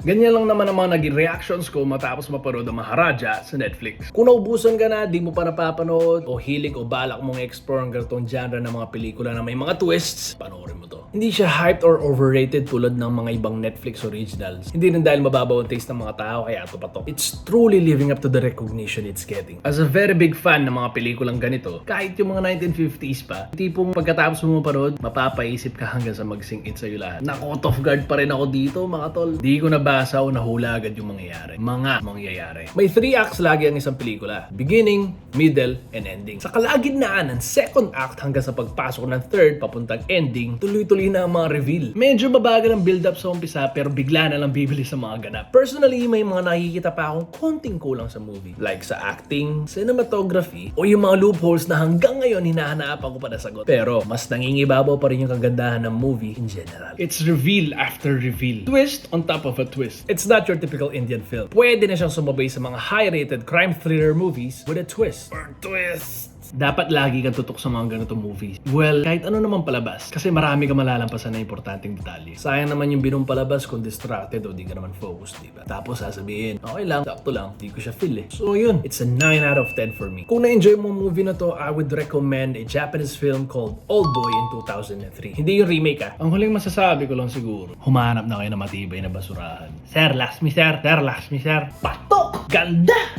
Ganyan lang naman ang mga naging reactions ko matapos mapanood ang Maharaja sa Netflix. Kung naubusan ka na, di mo pa napapanood, o hilig o balak mong explore ang ganitong genre ng mga pelikula na may mga twists, panoorin mo to. Hindi siya hyped or overrated tulad ng mga ibang Netflix originals. Hindi rin dahil mababaw ang taste ng mga tao kaya ito pa to. It's truly living up to the recognition it's getting. As a very big fan ng mga pelikulang ganito, kahit yung mga 1950s pa, tipong pagkatapos mo mapanood, mapapaisip ka hanggang sa mag-sink in sa'yo lahat. Na-caught off guard pa rin ako dito mga tol. Di ko nabasa o nahula agad yung mangyayari. Mga mangyayari. May 3 acts lagi ang isang pelikula. Beginning, middle, and ending. Sa kalagitnaan ng second act hanggang sa pagpasok ng third papuntang ending, tuloy-tuloy na ang mga reveal. Medyo mabagal ang build-up sa umpisa pero bigla na lang bibili sa mga ganap. Personally, may mga nakikita pa akong konting kulang sa movie. Like sa acting, cinematography, o yung mga loopholes na hanggang ngayon hinahanapan ko pa na sagot. Pero mas nangingibabaw pa rin yung kagandahan ng movie in general. It's reveal after reveal. Twist on top of a twist. It's not your typical Indian film. Pwede na siyang sumabay sa mga high-rated crime thriller movies with a twist. Or twist. Dapat lagi kang tutok sa mga ganitong movies. Well, kahit ano naman palabas. Kasi marami ka malalampasan na importanteng detalye. Sayang naman yung binong palabas kung distracted o di ka naman focused, diba? Tapos sasabihin, okay lang, sakto lang, di ko siya feel eh. So yun, it's a 9 out of 10 for me. Kung na-enjoy mo ang movie na to, I would recommend a Japanese film called Old Boy in 2003. Hindi yung remake ah. Ang huling masasabi ko lang siguro, humanap na kayo ng matibay na basurahan. Sir, last me sir. Sir, last me sir. Patok! Ganda!